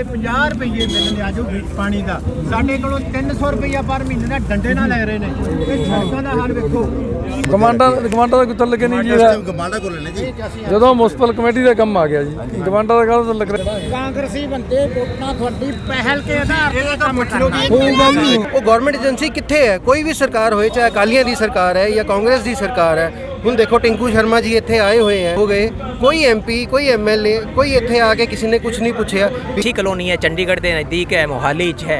ਵੇਲੇ 50 ਰੁਪਏ ਮਿਲਣੇ ਆਜੋ ਪਾਣੀ ਦਾ, ਸਾਡੇ ਕੋਲੋਂ 300 ਰੁਪਇਆ ਪਰ ਮਹੀਨੇ ਦਾ ਡੰਡੇ ਨਾਲ ਲੈ ਰਹੇ ਨੇ। ਇਹ ਸੜਕਾਂ ਦਾ ਹਾਲ ਵੇਖੋ। ਗਵਾਂਡਾ ਦਾ ਕੋਈ ਤਲਕ ਨਹੀਂ ਜੀ, ਗਵਾਂਡਾ ਕੋਲ ਨੇ ਜੀ। ਜਦੋਂ ਮੁਨਸਪਲ ਕਮੇਟੀ ਦਾ ਕੰਮ ਆ ਗਿਆ ਜੀ, ਗਵਾਂਡਾ ਦਾ ਕਾਹਦਾ ਤਲਕ ਰਿਹਾ। ਕਾਂਗਰਸੀ ਬੰਦੇ ਵੋਟਾਂ ਤੁਹਾਡੀ ਪਹਿਲ ਕੇ ਆਧਾਰ ਤੇ ਤਾਂ ਪੁੱਛ ਲਓ ਜੀ। ਉਹ ਗਵਰਨਮੈਂਟ ਏਜੰਸੀ ਕਿੱਥੇ ਹੈ? ਕੋਈ ਵੀ ਸਰਕਾਰ ਹੋਏ, ਚਾਹੇ ਅਕਾਲੀਆਂ ਦੀ ਸਰਕਾਰ ਹੈ ਜਾਂ ਕਾਂਗਰਸ ਦੀ ਸਰਕਾਰ ਹੈ। ਹੁਣ ਦੇਖੋ टिंकू शर्मा जी ਇੱਥੇ ਆਏ ਹੋਏ हैं, हो गए कोई MP कोई MLA कोई ਇੱਥੇ ਆ ਕੇ ਕਿਸੇ ਨੇ ਕੁਝ ਨਹੀਂ ਪੁੱਛਿਆ। अच्छी कॉलोनी है, चंडीगढ़ के नज़दीक है, मोहाली है,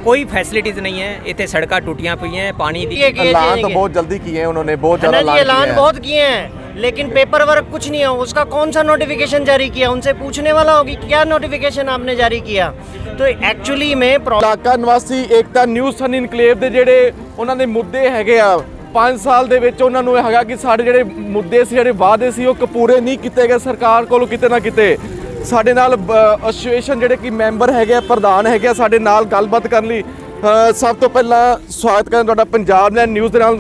कोई फैसिलिटीज़ नहीं है इतने, सड़क टूटियां पई हैं, पानी दी ऐलान तो बहुत जल्दी किए हैं उन्होंने, बहुत ज़्यादा ऐलान बहुत किए हैं, लेकिन पेपर वर्क कुछ नहीं है। उसका कौन सा नोटिफिकेशन जारी किया? उनसे पूछने वाला होगी क्या नोटिफिकेशन आपने जारी किया। तो एक्चुअली में ਇਲਾਕਾ ਨਿਵਾਸੀ ਏਕਤਾ ਨਿਊਜ਼ सन ਇਨਕਲੇਵ ਦੇ ਜਿਹੜੇ ਉਹਨਾਂ ਦੇ ਮੁੱਦੇ ਹੈਗੇ ਆ, 5 ਸਾਲ ਦੇ ਵਿੱਚ ਉਹਨਾਂ ਨੂੰ ਇਹ ਹੈਗਾ ਕਿ ਸਾਡੇ ਜਿਹੜੇ ਮੁੱਦੇ ਸੀ, ਜਿਹੜੇ ਵਾਅਦੇ ਸੀ, ਉਹ ਪੂਰੇ ਨਹੀਂ ਕੀਤੇ ਗਏ ਸਰਕਾਰ ਕੋਲੋਂ ਕਿਤੇ ਨਾ ਕਿਤੇ। ਸਾਡੇ ਨਾਲ ਐਸੋਸੀਏਸ਼ਨ ਜਿਹੜੇ ਕਿ ਮੈਂਬਰ ਹੈਗੇ ਆ, ਪ੍ਰਧਾਨ ਹੈਗੇ ਆ, ਸਾਡੇ ਨਾਲ ਗੱਲਬਾਤ ਕਰਨ ਲਈ ਸਭ ਤੋਂ ਪਹਿਲਾਂ ਸਵਾਗਤ ਕਰਨ ਤੁਹਾਡਾ ਪੰਜਾਬ ਨਿਊਜ਼ ਦੇ ਨਾਲ।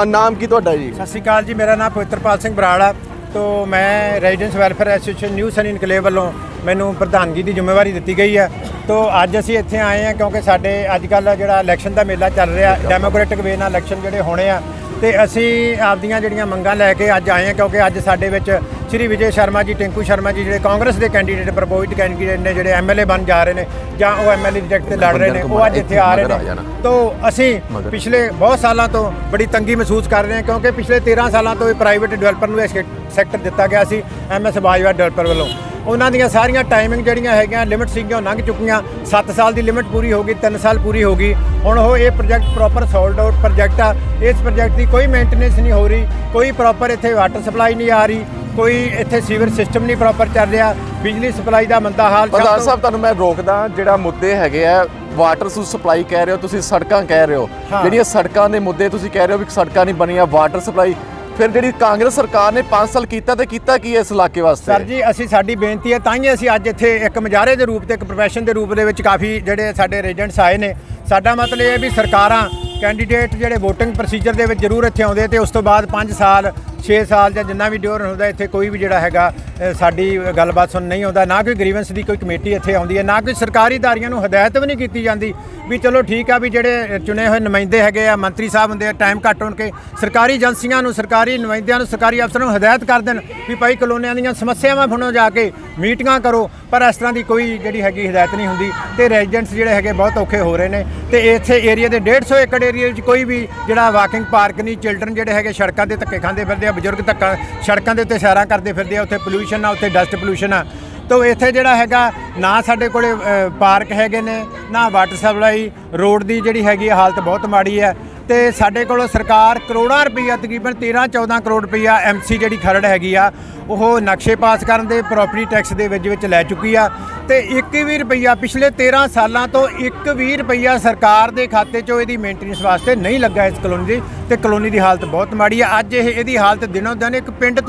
ਨਾਮ ਕੀ ਤੁਹਾਡਾ ਜੀ? ਸਤਿ ਸ਼੍ਰੀ ਅਕਾਲ ਜੀ, ਮੇਰਾ ਨਾਮ ਪਵਿੱਤਰਪਾਲ ਸਿੰਘ ਬਰਾੜ ਆ। तो मैं रेजिडेंस वेलफेयर एसोसीएशन न्यू सन इनकलेव वालों मैनू प्रधानगी की जिम्मेवारी दी गई है। तो अज असी इत्थे आए हैं क्योंकि साडे अजकल जिहड़ा इलैक्शन का मेला चल रहा, डेमोक्रेटिक वे नाल इलैक्शन जिहड़े होने आ, तो असी आपदियां जिहड़ियां मंगां लैके अज आए हैं। क्योंकि अज साडे विच श्री विजय शर्मा जी, टिंकू शर्मा जी जिहड़े कांग्रेस के कैंडीडेट प्रपोज्ड कैंडीडेट ने, जिहड़े MLA बन जा रहे हैं जां वो MLA ਦੀ ਟਿਕਟ ਤੇ लड़ रहे हैं, वो अज इत्थे आ रहे हैं। तो असी पिछले बहुत सालों तो बड़ी तंगी महसूस कर रहे हैं, क्योंकि पिछले 13 सालों तो प्राइवेट डिवेलपर ਨੂੰ सैक्टर दिता गया सी MS बाजवा डिवेलपर वालों। ਉਹਨਾਂ ਦੀਆਂ ਸਾਰੀਆਂ ਟਾਈਮਿੰਗ ਜਿਹੜੀਆਂ ਹੈਗੀਆਂ ਲਿਮਿਟ ਸੀਗੀਆਂ ਉਹ ਲੰਘ ਚੁੱਕੀਆਂ। 7 ਸਾਲ ਦੀ ਲਿਮਿਟ ਪੂਰੀ ਹੋ ਗਈ, 3 ਸਾਲ ਪੂਰੀ ਹੋ ਗਈ। ਹੁਣ ਉਹ ਇਹ project proper sold out project ਆ। ਇਸ ਪ੍ਰੋਜੈਕਟ ਦੀ ਕੋਈ ਮੇਨਟੇਨੈਂਸ ਨਹੀਂ ਹੋ ਰਹੀ, ਕੋਈ ਪ੍ਰੋਪਰ ਇੱਥੇ ਵਾਟਰ ਸਪਲਾਈ ਨਹੀਂ ਆ ਰਹੀ, ਕੋਈ ਇੱਥੇ ਸੀਵਰ ਸਿਸਟਮ ਨਹੀਂ ਪ੍ਰੋਪਰ ਚੱਲ ਰਿਹਾ, ਬਿਜਲੀ ਸਪਲਾਈ ਦਾ ਮੰਦਾ ਹਾਲ। ਪ੍ਰਧਾਨ ਸਾਹਿਬ ਤੁਹਾਨੂੰ ਮੈਂ ਰੋਕਦਾ, ਜਿਹੜਾ ਮੁੱਦੇ ਹੈਗੇ ਆ ਵਾਟਰ ਸਪਲਾਈ ਕਹਿ ਰਹੇ ਹੋ ਤੁਸੀਂ, ਸੜਕਾਂ ਕਹਿ ਰਹੇ ਹੋ, ਜਿਹੜੀਆਂ ਸੜਕਾਂ ਦੇ ਮੁੱਦੇ ਤੁਸੀਂ ਕਹਿ ਰਹੇ ਹੋ ਵੀ ਸੜਕਾਂ ਨਹੀਂ ਬਣੀਆਂ, ਵਾਟਰ ਸਪਲਾਈ, ਫਿਰ ਜਿਹੜੀ ਕਾਂਗਰਸ ਸਰਕਾਰ ਨੇ 5 ਸਾਲ ਕੀਤਾ ਤੇ ਕੀਤਾ ਕੀ ਇਸ ਇਲਾਕੇ ਵਾਸਤੇ? ਸਰ ਜੀ ਅਸੀਂ ਸਾਡੀ ਬੇਨਤੀ ਹੈ, ਤਾਂ ਹੀ ਅਸੀਂ ਅੱਜ ਇੱਥੇ ਇੱਕ ਮੁਜ਼ਾਹਰੇ ਦੇ ਰੂਪ ਤੇ, ਇੱਕ ਪ੍ਰੋਫੈਸ਼ਨ ਦੇ ਰੂਪ ਦੇ ਵਿੱਚ ਕਾਫੀ ਜਿਹੜੇ ਸਾਡੇ ਰੈਜ਼ੀਡੈਂਟਸ ਆਏ ਨੇ। ਸਾਡਾ ਮਤਲਬ ਇਹ ਹੈ ਵੀ ਸਰਕਾਰਾਂ ਕੈਂਡੀਡੇਟ ਜਿਹੜੇ ਵੋਟਿੰਗ ਪ੍ਰੋਸੀਜਰ ਦੇ ਵਿੱਚ ਜ਼ਰੂਰ ਇੱਥੇ ਆਉਂਦੇ ਤੇ ਉਸ ਤੋਂ ਬਾਅਦ 5 ਸਾਲ 6 ਸਾਲ ਜਾਂ ਜਿੰਨਾ ਵੀ ਡਿਊਰ ਹੁੰਦਾ ਇੱਥੇ ਕੋਈ ਵੀ ਜਿਹੜਾ ਹੈਗਾ ਸਾਡੀ ਗੱਲਬਾਤ ਸੁਣ ਨਹੀਂ ਆਉਂਦਾ। ਨਾ ਕੋਈ ਗ੍ਰੀਵੈਂਸ ਦੀ ਕੋਈ ਕਮੇਟੀ ਇੱਥੇ ਆਉਂਦੀ ਹੈ, ਨਾ ਕੋਈ ਸਰਕਾਰੀ ਅਦਾਰਿਆਂ ਨੂੰ ਹਦਾਇਤ ਵੀ ਨਹੀਂ ਕੀਤੀ ਜਾਂਦੀ ਵੀ ਚਲੋ ਠੀਕ ਆ ਵੀ ਜਿਹੜੇ ਚੁਣੇ ਹੋਏ ਨੁਮਾਇੰਦੇ ਹੈਗੇ ਆ, ਮੰਤਰੀ ਸਾਹਿਬ ਹੁੰਦੇ ਆ, ਟਾਈਮ ਘੱਟ ਹੋਣ ਕੇ ਸਰਕਾਰੀ ਏਜੰਸੀਆਂ ਨੂੰ, ਸਰਕਾਰੀ ਨੁਮਾਇੰਦਿਆਂ ਨੂੰ, ਸਰਕਾਰੀ ਅਫਸਰਾਂ ਨੂੰ ਹਦਾਇਤ ਕਰ ਦੇਣ ਵੀ ਭਾਈ ਕਲੋਨੀਆਂ ਦੀਆਂ ਸਮੱਸਿਆਵਾਂ ਫੜੋ, ਜਾ ਕੇ ਮੀਟਿੰਗਾਂ ਕਰੋ। ਪਰ ਇਸ ਤਰ੍ਹਾਂ ਦੀ ਕੋਈ ਜਿਹੜੀ ਹੈਗੀ ਹਦਾਇਤ ਨਹੀਂ ਹੁੰਦੀ ਤੇ ਰੈਜ਼ੀਡੈਂਟਸ ਜਿਹੜੇ ਹੈਗੇ ਬਹੁਤ ਔਖੇ ਹੋ ਰਹੇ ਨੇ। ਤੇ ਇੱਥੇ ਏਰੀਆ ਦੇ 150 ਏਕੜ ਏਰੀਆ ਵਿੱਚ ਕੋਈ ਵੀ ਜਿਹੜਾ ਵਾਕਿੰਗ ਪਾਰਕ ਨਹੀਂ, ਚਿਲਡਰਨ ਜਿਹੜੇ ਹੈਗੇ ਸੜਕਾਂ ਦੇ ਧੱਕੇ ਖਾਂਦੇ ਫਿਰਦੇ ਆ, ਬਜ਼ੁਰਗ ਧੱਕਾ ਸੜਕਾਂ ਦੇ ਉੱਤੇ ਸੈਰਾਂ ਕਰਦੇ ਫਿਰਦੇ ਆ, ਉੱਥੇ ਪੋਲਿਊਸ਼ਨ ਆ, ਉੱਥੇ ਡਸਟ ਪੋਲਿਊਸ਼ਨ ਆ। तो ਇੱਥੇ ਜਿਹੜਾ ਹੈਗਾ ਨਾ ਸਾਡੇ ਕੋਲੇ ਪਾਰਕ ਹੈਗੇ ਨੇ, ਨਾ ਵਾਟਰ ਸਪਲਾਈ, ਰੋਡ ਦੀ ਜਿਹੜੀ ਹੈਗੀ ਹਾਲਤ ਬਹੁਤ ਮਾੜੀ ਹੈ। ਤੇ ਸਾਡੇ ਕੋਲ ਸਰਕਾਰ ਕਰੋੜਾਂ ਰੁਪਈਆ, ਤਕਰੀਬਨ 13-14 ਕਰੋੜ ਰੁਪਈਆ MC ਜਿਹੜੀ ਖਰੜ ਹੈਗੀ ਆ ਉਹ ਨਕਸ਼ੇ ਪਾਸ ਕਰਨ ਦੇ, ਪ੍ਰਾਪਰਟੀ ਟੈਕਸ ਦੇ ਵਿੱਚ ਲੈ ਚੁੱਕੀ ਆ। ਤੇ 1 ਵੀ ਰੁਪਈਆ ਪਿਛਲੇ 13 ਸਾਲਾਂ ਤੋਂ 1 ਵੀ ਰੁਪਈਆ ਸਰਕਾਰ ਦੇ ਖਾਤੇ 'ਚੋਂ ਇਹਦੀ ਮੇਨਟੇਨੈਂਸ ਵਾਸਤੇ ਨਹੀਂ ਲੱਗਾ ਇਸ ਕਲੋਨੀ ਦੀ। ਤੇ ਕਲੋਨੀ ਦੀ ਹਾਲਤ ਬਹੁਤ ਮਾੜੀ ਆ। ਅੱਜ ਇਹਦੀ ਹਾਲਤ ਦਿਨੋਂ ਦਿਨ ਇੱਕ ਪਿੰਡ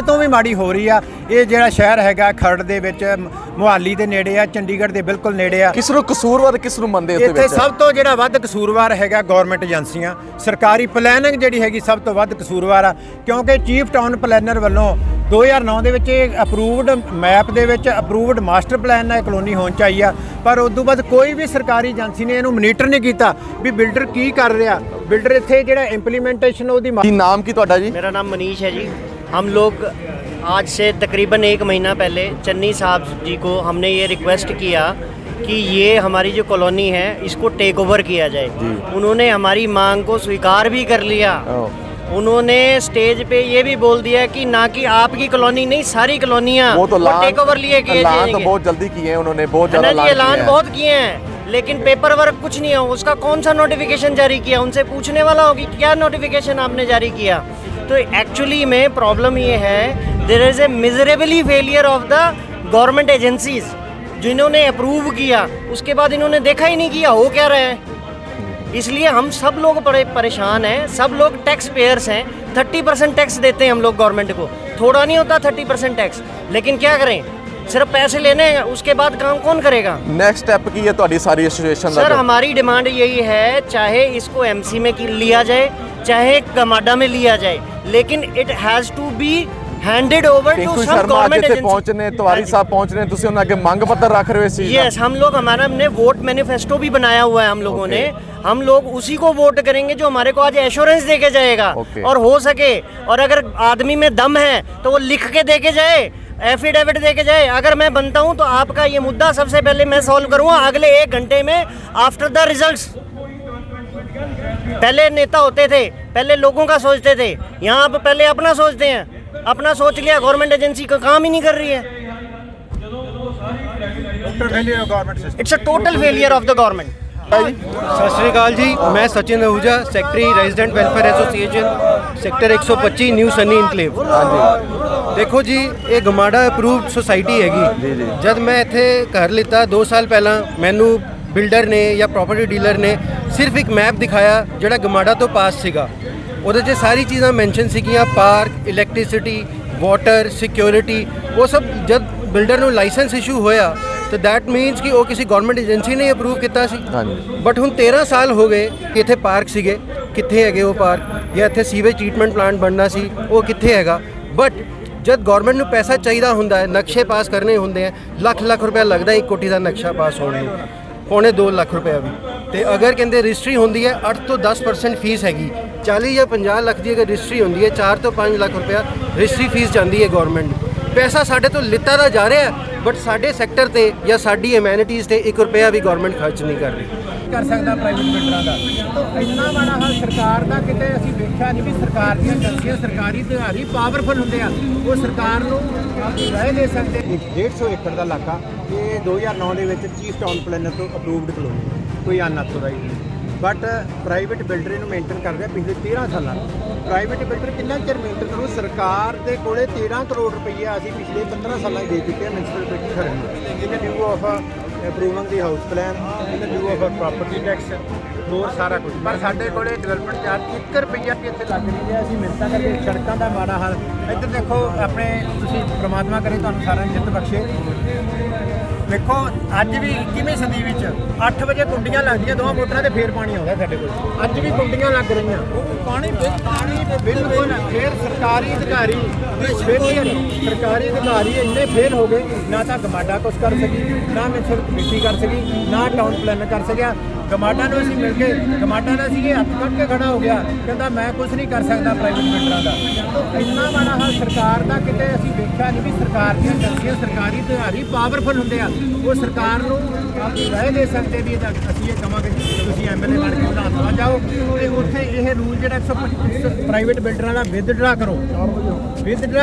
ਤੋਂ ਵੀ ਮਾੜੀ ਹੋ ਰਹੀ ਆ। ਇਹ ਜਿਹੜਾ ਸ਼ਹਿਰ ਹੈਗਾ ਖਰੜ ਦੇ ਵਿੱਚ, ਮੁਹਾਲੀ ਦੇ ਨੇੜੇ ਆ, ਚੰਡੀਗੜ੍ਹ ਦੇ ਬਿਲਕੁਲ ਨੇੜੇ ਆ। ਕਿਸ ਨੂੰ ਕਸੂਰਵਾਰ ਕਿਸ ਨੂੰ ਮੰਨਦੇ ਇਸ ਦੇ ਵਿੱਚ? ਇੱਥੇ ਸਭ ਤੋਂ ਜਿਹੜਾ ਵੱਧ ਕਸੂਰਵਾਰ ਹੈਗਾ ਗਵਰਨਮੈਂਟ ਏਜੰਸੀਆਂ, ਸਰਕਾਰੀ ਪਲੈਨਿੰਗ ਜਿਹੜੀ ਹੈਗੀ ਸਭ ਤੋਂ ਵੱਧ ਕਸੂਰਵਾਰ ਆ। ਕਿਉਂਕਿ ਚੀਫ ਟਾਊਨ ਪਲੈਨਰ ਵੱਲੋਂ 2009 ਦੇ ਵਿੱਚ ਇਹ ਅਪਰੂਵਡ ਮੈਪ ਦੇ ਵਿੱਚ ਅਪਰੂਵਡ ਮਾਸਟਰ ਪਲਾਨ ਨਾਲ ਕਲੋਨੀ ਹੋਣ ਚਾਹੀਏ ਆ, ਪਰ ਉਸ ਤੋਂ ਬਾਅਦ ਕੋਈ ਵੀ ਸਰਕਾਰੀ ਏਜੰਸੀ ਨੇ ਇਹਨੂੰ ਮੋਨੀਟਰ ਨਹੀਂ ਕੀਤਾ ਵੀ ਬਿਲਡਰ ਕੀ ਕਰ ਰਿਹਾ। ਬਿਲਡਰ ਇੱਥੇ ਜਿਹੜਾ ਇੰਪਲੀਮੈਂਟੇਸ਼ਨ ਉਹਦੀ। ਕੀ ਨਾਮ ਕੀ ਤੁਹਾਡਾ ਜੀ? मेरा नाम मनीष है जी। हम लोग आज से तकरीबन 1 महीना पहले चन्नी साहब जी को हमने ये रिक्वेस्ट किया कि ये हमारी जो कॉलोनी है इसको टेक ओवर किया जाए। उन्होंने हमारी मांग को स्वीकार भी कर लिया। उन्होंने स्टेज पे ये भी बोल दिया कि ना कि आपकी कॉलोनी नहीं, सारी कॉलोनियाँ टेक ओवर लिए किए जाएंगे। तो बहुत जल्दी किए हैं उन्होंने, बहुत ज़्यादा ऐलान बहुत किए हैं, लेकिन पेपर वर्क कुछ नहीं है। उसका कौन सा नोटिफिकेशन जारी किया? उनसे पूछने वाला होगी क्या नोटिफिकेशन आपने जारी किया। तो एक्चुअली में प्रॉब्लम ये है, there is a miserably failure of the government agencies जिन्होंने अप्रूव किया, उसके बाद इन्होंने देखा ही नहीं किया हो क्या रहा है। इसलिए हम सब लोग बड़े परेशान हैं। सब लोग टैक्स पेयर्स हैं। 30% टैक्स देते हैं हम लोग गवर्नमेंट को, थोड़ा नहीं होता 30% टैक्स, लेकिन क्या करें, सिर्फ पैसे लेने हैं, उसके बाद काम कौन करेगा? नेक्स्ट स्टेप की है तुम्हारी सारी एसोसिएशन? सर हमारी डिमांड यही है, चाहे इसको MC में लिया जाए, चाहे कमाडा में लिया जाए, लेकिन it has to be handed over to Tinku some Sharma आज government ਇੱਥੇ agency. ਪਹੁੰचे ਨੇ, तिवारी साहब पहुंच रहे हैं, तुसी उन्हें आगे मंग पत्र रख रहे हो इस चीज़ दा? यस, हम लोग हमारा हमने वोट मैनिफेस्टो भी बनाया हुआ है हम लोगों ने। हम लोग उसी को वोट करेंगे जो हमारे को आज एश्योरेंस दे के जाएगा। और हो सके और अगर आदमी में दम है तो वो लिख के दे के जाए, एफिडेविट दे के जाए। अगर मैं बनता हूँ तो आपका ये मुद्दा सबसे पहले मैं सॉल्व करूँगा अगले 1 घंटे में आफ्टर द रिजल्ट्स। पहले नेता होते थे, पहले लोगों का सोचते थे, यहाँ आप पहले अपना सोचते हैं। अपना सोच लिया, गवर्नमेंट एजेंसी का काम ही नहीं कर रही है। It's a total failure of the government. ਸਤਿ ਸ਼੍ਰੀ ਅਕਾਲ ਜੀ, ਮੈਂ Sachin Ahuja, secretary resident welfare association sector 125 new Sunny enclave. ਦੇਖੋ ਜੀ, ਇਹ ਗਮਾਡਾ ਅਪਰੂਵਡ ਸੁਸਾਇਟੀ ਹੈਗੀ। ਜਦ ਮੈਂ ਇੱਥੇ ਘਰ ਲਿੱਤਾ 2 ਸਾਲ ਪਹਿਲਾਂ, ਮੈਨੂੰ ਬਿਲਡਰ ਨੇ ਜਾਂ ਪ੍ਰਾਪਰਟੀ ਡੀਲਰ ਨੇ ਸਿਰਫ ਇੱਕ ਮੈਪ ਦਿਖਾਇਆ ਜਿਹੜਾ ਗਮਾਡਾ ਤੋਂ ਪਾਸ ਸੀਗਾ। ਉਹਦੇ 'ਚ ਸਾਰੀ ਚੀਜ਼ਾਂ ਮੈਂਸ਼ਨ ਸੀਗੀਆਂ, ਪਾਰਕ, ਇਲੈਕਟ੍ਰਿਸਿਟੀ, ਵਾਟਰ, ਸਿਕਿਉਰਿਟੀ। ਉਹ ਸਭ ਜਦ ਬਿਲਡਰ ਨੂੰ ਲਾਇਸੈਂਸ ਇਸ਼ੂ ਹੋਇਆ ਤਾਂ ਦੈਟ ਮੀਨਸ ਕਿ ਉਹ ਕਿਸੇ ਗਵਰਨਮੈਂਟ ਏਜੰਸੀ ਨੇ ਅਪਰੂਵ ਕੀਤਾ ਸੀ। ਬਟ ਹੁਣ 13 ਸਾਲ ਹੋ ਗਏ ਕਿ ਇੱਥੇ ਪਾਰਕ ਸੀਗੇ, ਕਿੱਥੇ ਹੈਗੇ ਉਹ ਪਾਰਕ? ਜਾਂ ਇੱਥੇ ਸੀਵੇਜ ਟ੍ਰੀਟਮੈਂਟ ਪਲਾਂਟ ਬਣਨਾ ਸੀ, ਉਹ ਕਿੱਥੇ ਹੈਗਾ? ਬਟ ਜਦ ਗਵਰਨਮੈਂਟ ਨੂੰ ਪੈਸਾ ਚਾਹੀਦਾ ਹੁੰਦਾ ਹੈ, ਨਕਸ਼ੇ ਪਾਸ ਕਰਨੇ ਹੁੰਦੇ ਆ, ਲੱਖ ਰੁਪਏ ਲੱਗਦਾ 1 ਕੋਟੀ ਦਾ ਨਕਸ਼ਾ ਪਾਸ ਹੋਣ ਨੂੰ, ਪੌਣੇ 2 ਲੱਖ ਰੁਪਏ ਵੀ। ਤੇ ਅਗਰ ਕਹਿੰਦੇ ਰਜਿਸਟਰੀ ਹੁੰਦੀ ਹੈ 8 ਤੋਂ 10% ਫੀਸ ਹੈਗੀ। 40 ਜਾਂ 50 ਲੱਖ ਦੀ ਅਗਰ ਰਜਿਸਟਰੀ ਹੁੰਦੀ ਹੈ, 4 ਤੋਂ 5 ਲੱਖ ਰੁਪਇਆ ਰਜਿਸਟਰੀ ਫੀਸ ਜਾਂਦੀ ਹੈ ਗਵਰਨਮੈਂਟ ਨੂੰ। ਪੈਸਾ ਸਾਡੇ ਤੋਂ ਲਿੱਤਾ ਤਾਂ ਜਾ ਰਿਹਾ, ਬਟ ਸਾਡੇ ਸੈਕਟਰ ਤੇ ਜਾਂ ਸਾਡੀ ਐਮੈਨਿਟੀਜ਼ ਤੇ 1 ਰੁਪਇਆ ਵੀ ਗਵਰਨਮੈਂਟ ਖਰਚ ਨਹੀਂ ਕਰ ਰਹੀ। ਕਰ ਸਕਦਾ ਪ੍ਰਾਈਵੇਟ ਬਿਲਡਰਾਂ ਦਾ। ਤਾਂ ਇੰਨਾ ਮਾੜਾ ਹਾਲ ਸਰਕਾਰ ਦਾ ਕਿਤੇ ਅਸੀਂ ਵੇਖਿਆ ਨਹੀਂ ਵੀ ਸਰਕਾਰ ਦੀਆਂ ਏਜੰਸੀਆਂ, ਸਰਕਾਰੀ ਅਧਿਕਾਰੀ ਪਾਵਰਫੁਲ ਹੁੰਦੇ ਆ, ਉਹ ਸਰਕਾਰ ਨੂੰ ਰਾਏ ਦੇ ਸਕਦੇ। 150 ਏਕੜ ਦਾ ਇਲਾਕਾ ਇਹ 2009 ਦੇ ਵਿੱਚ ਚੀਫ ਟਾਊਨ ਪਲੈਨਰ ਤੋਂ ਅਪਰੂਵਡ ਕਲੋਨੀ, ਕੋਈ ਅਨਆਥੋਰਾਈਜ਼ਡ। ਬਟ ਪ੍ਰਾਈਵੇਟ ਬਿਲਡਰ ਇਹਨੂੰ ਮੇਨਟੇਨ ਕਰ ਰਿਹਾ ਪਿਛਲੇ 13 ਸਾਲਾਂ ਤੋਂ। ਪ੍ਰਾਈਵੇਟ ਬਿਲਡਰ ਕਿੰਨਾ ਚਿਰ ਮੇਨਟੇਨ ਕਰੂ? ਸਰਕਾਰ ਦੇ ਕੋਲੇ 13 ਕਰੋੜ ਰੁਪਈਆ ਅਸੀਂ ਪਿਛਲੇ 15 ਸਾਲਾਂ 'ਚ ਦੇ ਚੁੱਕੇ ਹਾਂ ਮਿਊਨਿਸਪਲ ਖਰਨ ਨੂੰ। In lieu of approving the house plan, in lieu of property tax, ਹੋਰ ਸਾਰਾ ਕੁਝ। ਪਰ ਸਾਡੇ ਕੋਲੇ ਡਿਵੈਲਪਮੈਂਟ ਚਾਰਜ 1 ਰੁਪਈਆ ਵੀ ਇੱਥੇ ਲੱਗ ਨਹੀਂ ਰਿਹਾ। ਅਸੀਂ ਮਿੰਤਾਂ ਕਰਕੇ ਸੜਕਾਂ ਦਾ ਮਾੜਾ ਹਾਲ। ਇੱਧਰ ਦੇਖੋ, ਆਪਣੇ ਤੁਸੀਂ ਪ੍ਰਮਾਤਮਾ ਕਰੇ ਤੁਹਾਨੂੰ ਸਾਰਿਆਂ ਨੂੰ ਜਿੱਤ ਬਖਸ਼ੇ। ਦੇਖੋ, ਅੱਜ ਵੀ 21ਵੀਂ ਸਦੀ ਵਿੱਚ 8 ਵਜੇ ਕੁੰਡੀਆਂ ਲੱਗਦੀਆਂ 2 ਮੋਟਰਾਂ ਤੇ ਫੇਰ ਪਾਣੀ ਆਉਂਦਾ ਸਾਡੇ ਕੋਲ। ਅੱਜ ਵੀ ਕੁੰਡੀਆਂ ਲੱਗ ਰਹੀਆਂ, ਉਹ ਵੀ ਪਾਣੀ ਬਿਲਕੁਲ। ਫਿਰ ਸਰਕਾਰੀ ਅਧਿਕਾਰੀ ਸਰਕਾਰੀ ਅਧਿਕਾਰੀ ਇੰਨੇ ਫੇਲ ਹੋ ਗਏ, ਨਾ ਤਾਂ ਗਮਾਡਾ ਕੁਛ ਕਰ ਸਕੀ, ਨਾ ਮਿਊਨਿਸਪਲ ਕਮੇਟੀ ਕਰ ਸਕੀ, ਨਾ ਟਾਊਨ ਪਲਾਨਰ ਕਰ ਸਕਿਆ। ਗਮਾਡਾ ਨੂੰ ਅਸੀਂ ਮਿਲ ਕੇ, ਗਮਾਡਾ ਦਾ ਸੀ ਇਹ ਹੱਥ ਕੱਢ ਕੇ ਖੜਾ ਹੋ ਗਿਆ, ਕਹਿੰਦਾ ਮੈਂ ਕੁਝ ਨਹੀਂ ਕਰ ਸਕਦਾ ਪ੍ਰਾਈਵੇਟ ਬਿਲਡਰਾਂ ਦਾ। ਤਾਂ ਇੰਨਾ ਮਾੜਾ ਹਾਲ ਸਰਕਾਰ ਦਾ ਕਿਤੇ ਅਸੀਂ ਵੇਖਿਆ ਨਹੀਂ ਵੀ ਸਰਕਾਰ ਦੀਆਂ ਏਜੰਸੀਆਂ, ਸਰਕਾਰੀ ਅਧਿਕਾਰੀ ਪਾਵਰਫੁਲ ਹੁੰਦੇ ਆ, ਉਹ ਸਰਕਾਰ ਨੂੰ ਰਾਏ ਦੇ ਸਕਦੇ ਵੀ ਅਸੀਂ ਇਹ ਕਹਾਂਗੇ ਤੁਸੀਂ ਐਮਐਲਏ ਬਣ ਕੇ ਵਿਧਾਨ ਜਾਓ ਤੇ ਉੱਥੇ ਇਹ ਰੂਲ ਜਿਹੜਾ 125 ਪ੍ਰਾਈਵੇਟ ਬਿਲਡਰਾਂ ਦਾ ਵਿਦਡਰਾ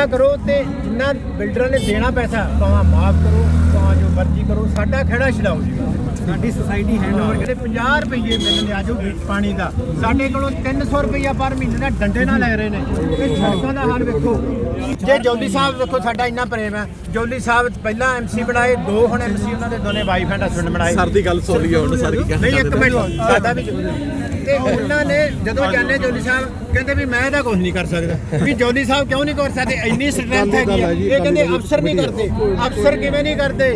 ਕਰੋ ਤੇ ਜਿੰਨਾ ਬਿਲਡਰਾਂ ਨੇ ਦੇਣਾ ਪੈਸਾ ਭਾਵੇਂ ਮਾਫ ਕਰੋ, ਭਾਵੇਂ ਜੋ ਮਰਜ਼ੀ ਕਰੋ, ਸਾਡਾ ਖਹਿੜਾ ਛਡਾਓ ਜੀ। ਸਾਡੀ ਸੁਸਾਇਟੀ ਹੈਂਡਓਵਰ ਜਿਹੜੇ 50 ਰੁਪਏ ਮਿਲਣੇ ਆਜੋ ਪਾਣੀ ਦਾ, ਸਾਡੇ ਕੋਲੋਂ 300 ਰੁਪਈਆ ਪਰ ਮਹੀਨੇ ਦਾ ਡੰਡੇ ਨਾਲ ਲੈ ਰਹੇ ਨੇ। ਤੇ ਸੜਕਾਂ ਦਾ ਹਾਲ ਵੇਖੋ। ਜੇ ਜੋਲੀ ਸਾਹਿਬ ਦੇਖੋ, ਸਾਡਾ ਇੰਨਾ ਪ੍ਰੇਮ ਹੈ। ਜੋਲੀ ਸਾਹਿਬ ਪਹਿਲਾਂ ਐਮਸੀ ਬਣਾਏ, 2 ਹੁਣ ਐਮਸੀ ਉਹਨਾਂ ਦੇ ਦੋਨੇ ਵਾਈਫ ਐਂਡ ਹਸਬੈਂਡ ਬਣਾਏ। ਸਰ ਦੀ ਗੱਲ ਸੁਣ ਲਈ ਹੁਣ ਸਰ ਕੀ ਕਹਿੰਦੇ? ਨਹੀਂ, ਇੱਕ ਮਿੰਟ, ਸਾਡਾ ਵੀ ਤੇ ਉਹਨਾਂ ਨੇ ਜਦੋਂ ਜਾਂਦੇ ਜੋਲੀ ਸਾਹਿਬ ਕਹਿੰਦੇ ਵੀ ਮੈਂ ਇਹਦਾ ਕੁਝ ਨਹੀਂ ਕਰ ਸਕਦਾ। ਵੀ ਜੋਲੀ ਸਾਹਿਬ ਕਿਉਂ ਨਹੀਂ ਕਰ ਸਕਦੇ? ਇੰਨੀ ਸਟਰੈਂਥ ਹੈਗੀ ਆ। ਇਹ ਕਹਿੰਦੇ ਅਫਸਰ ਨਹੀਂ ਕਰਦੇ। ਅਫਸਰ ਕਿਵੇਂ ਨਹੀਂ ਕਰਦੇ?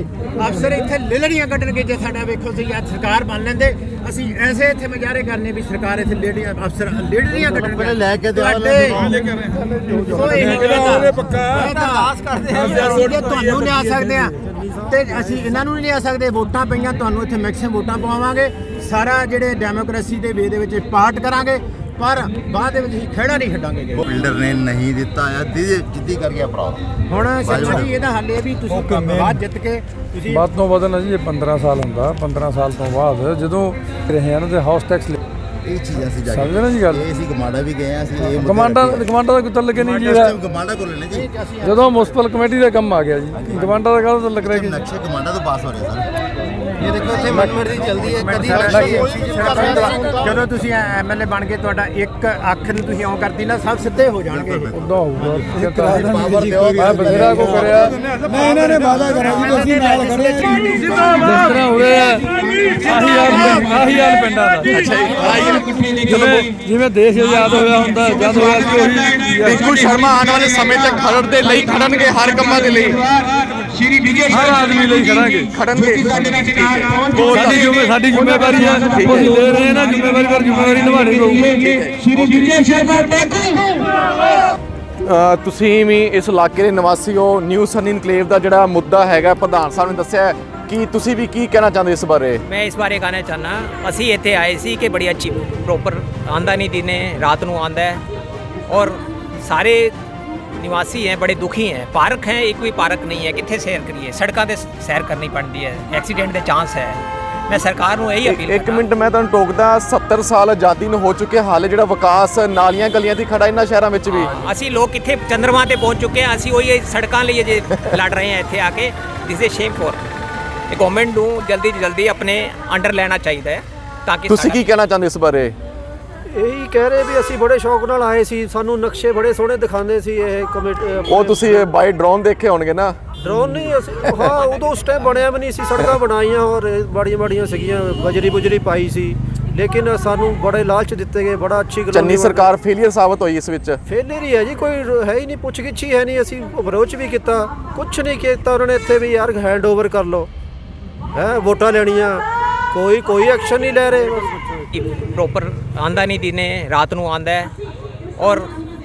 ਅਫਸਰ ਇੱਥੇ ਲੇੜੀਆਂ ਕੱਢਣਗੇ। ਜੇ ਸਾਡਾ ਵੇਖੋ ਸਹੀ ਅੱਜ ਸਰਕਾਰ ਬਣ ਲੈਂਦੇ, ਅਸੀਂ ਐਸੇ ਇੱਥੇ ਮੁਜ਼ਾਹਰੇ ਕਰਨੇ ਵੀ ਸਰਕਾਰ ਇੱਥੇ ਲੇੜੀਆਂ ਅਫਸਰ ਲੇੜੀਆਂ ਕੱਢਣਗੇ ਲੈ ਕੇ ਦੇ ਤੁਹਾਨੂੰ ਲਿਆ ਸਕਦੇ ਆ ਤੇ ਅਸੀਂ ਇਹਨਾਂ ਨੂੰ ਨਹੀਂ ਲਿਆ ਸਕਦੇ। ਵੋਟਾਂ ਪਈਆਂ, ਤੁਹਾਨੂੰ ਇੱਥੇ ਮੈਕਸਿਮਮ ਵੋਟਾਂ ਪਵਾਵਾਂਗੇ, ਸਾਰਾ ਜਿਹੜੇ ਡੈਮੋਕ੍ਰੇਸੀ ਦੇ ਵੇ ਦੇ ਵਿੱਚ ਪਾਰਟ ਕਰਾਂਗੇ, ਪਰ ਬਾਅਦ ਦੇ ਵਿੱਚ ਅਸੀਂ ਖਹਿੜਾ ਨਹੀਂ ਛੱਡਾਂਗੇ। ਬਿਲਡਰ ਨੇ ਨਹੀਂ ਦਿੱਤਾ ਆ, ਜਿੱਦੀ ਕਰ ਗਿਆ ਭਰਾ। ਹੁਣ ਸ਼ਰਮਾ ਜੀ ਇਹਦਾ ਹੱਲ ਇਹ ਵੀ ਤੁਸੀਂ ਬਾਅਦ ਜਿੱਤ ਕੇ ਤੁਸੀਂ ਵੱਧ ਤੋਂ ਵੱਧ ਨਾ ਜੀ, ਇਹ 15 ਸਾਲ ਹੁੰਦਾ। 15 ਸਾਲ ਤੋਂ ਬਾਅਦ ਜਦੋਂ ਰਹੇ ਹਨ ਤੇ ਹਾਊਸ ਟੈਕਸ ਇਹ ਚੀਜ਼ਾਂ ਸੀ ਜਾ ਸਮਝਦੇ ਨਾ ਜੀ ਗੱਲ। ਇਹ ਅਸੀਂ ਗਮਾਡਾ ਵੀ ਗਏ ਆ, ਅਸੀਂ ਇਹ ਗਮਾਡਾ ਦਾ ਕੋਈ ਤਲਕ ਨਹੀਂ ਜੀ। ਗਮਾਡਾ ਕੋਲ ਲੈਣੇ ਜੀ, ਜਦੋਂ ਮਿਊਨਿਸਪਲ ਕਮੇਟੀ ਦਾ ਕੰਮ ਆ ਗਿਆ ਜੀ, ਗਮਾਡਾ ਦਾ ਕਾਹਦਾ ਤਲਕ ਰਹਿ ਗਿਆ? ਨਕਸ਼ੇ ਗਮਾਡਾ ਤੋਂ ਪਾਸ ਹੋ ਰਹੇ ਸਰ। ਇਹ ਦੇਖੋ ਇੱਥੇ ਮਨਮਰਜ਼ੀ ਚੱਲਦੀ ਹੈ। ਕਦੀ ਜਦੋਂ ਤੁਸੀਂ ਐਮਐਲਏ ਬਣ ਕੇ ਤੁਹਾਡਾ ਇੱਕ ਅੱਖ ਨੂੰ ਤੁਸੀਂ ਇਉਂ ਕਰਦੀ ਨਾ, ਸਭ ਸਿੱਧੇ ਹੋ ਜਾਣਗੇ। ਉਦਾਂ ਹੋਊਗਾ ਪਾਵਰ ਦਿਓ। ਮੈਂ ਬਥੇਰਾ ਕੋ ਕਰਿਆ, ਮੈਂ ਇਹਨਾਂ ਨੇ ਵਾਅਦਾ ਕਰਿਆ ਜੀ ਅਸੀਂ ਨਾਲ ਖੜੇ ਹਾਂ। ਜਿਸ ਤਰ੍ਹਾਂ ਹੋ ਰਿਹਾ ਆਹੀ ਹਾਲ ਪਿੰਡਾਂ ਦਾ। ਜਿਵੇਂ ਦੇਸ਼ ਆਜ਼ਾਦ ਹੋਇਆ ਹੁੰਦਾ, ਜਦ ਹੋਇਆ ਸੀ ਉਹੀ। ਟਿੰਕੂ ਸ਼ਰਮਾ ਆਉਣ ਵਾਲੇ ਸਮੇਂ 'ਚ ਖਰੜ ਦੇ ਲਈ ਖੜਨਗੇ, ਹਰ ਕੰਮਾਂ ਦੇ ਲਈ ਹਰ ਆਦਮੀ ਲਈ ਖੜਾਂਗੇ। ਸਾਡੀ ਜ਼ਿੰਮੇਵਾਰੀ ਹੈ, ਅਸੀਂ ਲੈ ਰਹੇ ਹਾਂ ਨਾ ਜ਼ਿੰਮੇਵਾਰੀ, ਪਰ ਜ਼ਿੰਮੇਵਾਰੀ ਨਿਭਾਉਣੀ ਪਊਗੀ। ਤੁਸੀਂ ਵੀ ਇਸ ਇਲਾਕੇ ਦੇ ਨਿਵਾਸੀ ਹੋ। ਨਿਊ ਸਨ ਇਨਕਲੇਵ ਦਾ ਜਿਹੜਾ ਮੁੱਦਾ ਹੈਗਾ ਪ੍ਰਧਾਨ ਸਾਹਿਬ ਨੇ ਦੱਸਿਆ ਹੈ ਕਿ ਤੁਸੀਂ ਵੀ ਕੀ ਕਹਿਣਾ ਚਾਹੁੰਦੇ ਇਸ ਬਾਰੇ? ਮੈਂ ਇਸ ਬਾਰੇ ਕਹਿਣਾ ਚਾਹੁੰਦਾ ਅਸੀਂ ਇੱਥੇ ਆਏ ਸੀ ਕਿ ਬੜੀ ਅੱਛੀ ਪ੍ਰੋਪਰ ਆਂਦਾ ਨਹੀਂ ਦਿਨੇ ਰਾਤ ਨੂੰ ਆਂਦਾ ਹੈ ਔਰ ਸਾਰੇ ਨਿਵਾਸੀ ਹੈ ਬੜੇ ਦੁਖੀ ਹੈ। ਪਾਰਕ ਹੈ ਇੱਕ ਵੀ ਪਾਰਕ ਨਹੀਂ ਹੈ, ਕਿੱਥੇ ਸੈਰ ਕਰੀਏ? ਸੜਕਾਂ ਤੇ ਸੈਰ ਕਰਨੀ ਪੈਂਦੀ ਹੈ, ਐਕਸੀਡੈਂਟ ਦੇ ਚਾਂਸ ਹੈ। ਮੈਂ ਸਰਕਾਰ ਨੂੰ ਇਹੀ ਅਪੀਲ ਇੱਕ ਮਿੰਟ ਮੈਂ ਤੁਹਾਨੂੰ ਟੋਕਦਾ 70 ਸਾਲ ਆਜ਼ਾਦੀ ਨੂੰ ਹੋ ਚੁੱਕੇ, ਹਾਲੇ ਜਿਹੜਾ ਵਿਕਾਸ ਨਾਲੀਆਂ ਗਲੀਆਂ ਦੀ ਖੜਾ ਇਹਨਾਂ ਸ਼ਹਿਰਾਂ ਵਿੱਚ ਵੀ। ਅਸੀਂ ਲੋਕ ਕਿੱਥੇ ਚੰਦਰਮਾ ਤੇ ਪਹੁੰਚ ਚੁੱਕੇ ਹਾਂ, ਅਸੀਂ ਉਹੀ ਸੜਕਾਂ ਲਈ ਜੇ ਲੜ ਰਹੇ ਹਾਂ ਇੱਥੇ ਆ ਕੇ। ਦਿਸ ਇਜ਼ ਸ਼ੇਮ ਫੋਰ ਇਹ ਗਵਰਨਮੈਂਟ ਨੂੰ ਜਲਦੀ ਤੋਂ ਜਲਦੀ ਆਪਣੇ ਅੰਡਰ ਲੈਣਾ ਚਾਹੀਦਾ ਹੈ ਤਾਂ ਕਿ ਤੁਸੀਂ ਕੀ ਕਹਿਣਾ ਚਾਹੁੰਦੇ ਇਸ ਬਾਰੇ? ਇਹੀ ਕਹਿ ਰਹੇ ਵੀ ਅਸੀਂ ਬੜੇ ਸ਼ੌਕ ਨਾਲ ਆਏ ਸੀ, ਸਾਨੂੰ ਨਕਸ਼ੇ ਬੜੇ ਸੋਹਣੇ ਦਿਖਾਉਂਦੇ ਸੀ ਇਹ ਕਮੇਟੀ। ਉਹ ਤੁਸੀਂ ਬਾਈ ਡਰੋਨ ਦੇਖੇ ਹੋਣਗੇ ਨਾ? ਡਰੋਨ ਨਹੀਂ ਅਸੀਂ ਹਾਂ ਉਦੋਂ ਉਸ ਟਾਈਮ ਬਣਿਆ ਵੀ ਨਹੀਂ ਸੀ, ਸੜਕਾਂ ਬਣਾਈਆਂ ਔਰ ਬੜੀਆਂ ਸੀਗੀਆਂ, ਬਜਰੀ ਪਾਈ ਸੀ, ਲੇਕਿਨ ਸਾਨੂੰ ਬੜੇ ਲਾਲਚ ਦਿੱਤੇ ਗਏ। ਬੜਾ ਅੱਛੀ ਚੰਨੀ ਸਰਕਾਰ ਫੇਲੀਅਰ ਸਾਬਤ ਹੋਈ ਇਸ ਵਿੱਚ। ਫੇਲਿਅਰ ਹੀ ਹੈ ਜੀ, ਕੋਈ ਹੈ ਹੀ ਨਹੀਂ, ਪੁੱਛ ਗਿੱਛ ਹੀ ਹੈ ਨਹੀਂ। ਅਸੀਂ ਅਪਰੋਚ ਵੀ ਕੀਤਾ, ਕੁਛ ਨਹੀਂ ਕੀਤਾ ਉਹਨਾਂ ਨੇ ਇੱਥੇ ਵੀ ਯਾਰ ਹੈਂਡ ਓਵਰ ਕਰ ਲਓ ਹੈ, ਵੋਟਾਂ ਲੈਣੀਆਂ, ਕੋਈ ਐਕਸ਼ਨ ਨਹੀਂ ਲੈ ਰਹੇ। ਪ੍ਰੋਪਰ ਆਂਦਾ ਨਹੀਂ ਦਿਨੇ ਰਾਤ ਨੂੰ ਆਂਦਾ ਹੈ ਔਰ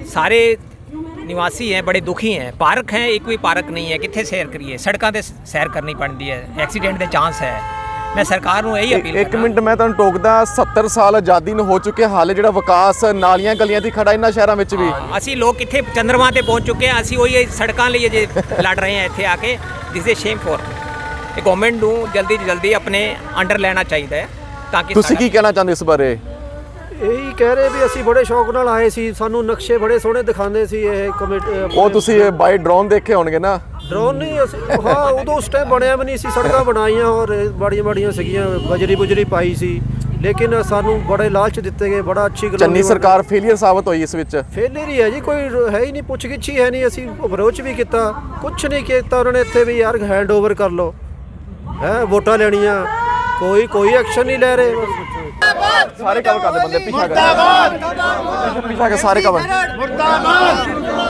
ਸਾਰੇ ਨਿਵਾਸੀ ਹੈ ਬੜੇ ਦੁਖੀ ਹੈ। ਪਾਰਕ ਹੈ ਇੱਕ ਵੀ ਪਾਰਕ ਨਹੀਂ ਹੈ, ਕਿੱਥੇ ਸੈਰ ਕਰੀਏ? ਸੜਕਾਂ ਤੇ ਸੈਰ ਕਰਨੀ ਪੈਂਦੀ ਹੈ, ਐਕਸੀਡੈਂਟ ਦੇ ਚਾਂਸ ਹੈ। ਮੈਂ ਸਰਕਾਰ ਨੂੰ ਇਹੀ ਅਪੀਲ ਇੱਕ ਮਿੰਟ ਮੈਂ ਤੁਹਾਨੂੰ ਟੋਕਦਾ 70 ਸਾਲ ਆਜ਼ਾਦੀ ਨੂੰ ਹੋ ਚੁੱਕੇ, ਹਾਲੇ ਜਿਹੜਾ ਵਿਕਾਸ ਨਾਲੀਆਂ ਗਲੀਆਂ ਦੀ ਖੜਾ ਇਹਨਾਂ ਸ਼ਹਿਰਾਂ ਵਿੱਚ ਵੀ। ਅਸੀਂ ਲੋਕ ਕਿੱਥੇ ਚੰਦਰਮਾ ਤੇ ਪਹੁੰਚ ਚੁੱਕੇ ਹਾਂ, ਅਸੀਂ ਉਹੀ ਸੜਕਾਂ ਲਈ ਜੇ ਲੜ ਰਹੇ ਹਾਂ ਇੱਥੇ ਆ ਕੇ। ਦਿਸ ਇਜ਼ ਸ਼ੇਮ ਫੋਰ ਇਹ ਗਵਰਨਮੈਂਟ ਨੂੰ ਜਲਦੀ ਤੋਂ ਜਲਦੀ ਆਪਣੇ ਅੰਡਰ ਲੈਣਾ ਚਾਹੀਦਾ ਹੈ ਤਾਂ ਕਿ ਤੁਸੀਂ ਕੀ ਕਹਿਣਾ ਚਾਹੁੰਦੇ ਇਸ ਬਾਰੇ? ਇਹੀ ਕਹਿ ਰਹੇ ਵੀ ਅਸੀਂ ਬੜੇ ਸ਼ੌਕ ਨਾਲ ਆਏ ਸੀ, ਸਾਨੂੰ ਨਕਸ਼ੇ ਬੜੇ ਸੋਹਣੇ ਦਿਖਾਉਂਦੇ ਸੀ ਇਹ ਕਮੇਟੀ। ਉਹ ਤੁਸੀਂ ਬਾਈ ਡਰੋਨ ਦੇਖੇ ਹੋਣਗੇ ਨਾ? ਡਰੋਨ ਨਹੀਂ ਅਸੀਂ ਹਾਂ ਉਦੋਂ ਉਸ ਟਾਈਮ ਬਣਿਆ ਵੀ ਨਹੀਂ ਸੀ, ਸੜਕਾਂ ਬਣਾਈਆਂ ਔਰ ਬੜੀਆਂ ਸੀਗੀਆਂ, ਬਜਰੀ ਪਾਈ ਸੀ, ਲੇਕਿਨ ਸਾਨੂੰ ਬੜੇ ਲਾਲਚ ਦਿੱਤੇ ਗਏ। ਬੜਾ ਅੱਛੀ ਚੰਨੀ ਸਰਕਾਰ ਫੇਲੀਅਰ ਸਾਬਤ ਹੋਈ ਇਸ ਵਿੱਚ। ਫੇਲਿਅਰ ਹੀ ਹੈ ਜੀ, ਕੋਈ ਹੈ ਹੀ ਨਹੀਂ, ਪੁੱਛ ਗਿੱਛ ਹੀ ਹੈ ਨਹੀਂ। ਅਸੀਂ ਅਪਰੋਚ ਵੀ ਕੀਤਾ, ਕੁਛ ਨਹੀਂ ਕੀਤਾ ਉਹਨਾਂ ਨੇ ਇੱਥੇ ਵੀ ਯਾਰ ਹੈਂਡ ਓਵਰ ਕਰ ਲਓ ਹੈ, ਵੋਟਾਂ ਲੈਣੀਆਂ, ਕੋਈ ਐਕਸ਼ਨ ਨਹੀਂ ਲੈ ਰਹੇ। ਸਾਰੇ ਕਵਰ ਕਰਦੇ ਬੰਦੇ ਪਿੱਛਾ ਕਰ ਸਾਰੇ ਕਵਰ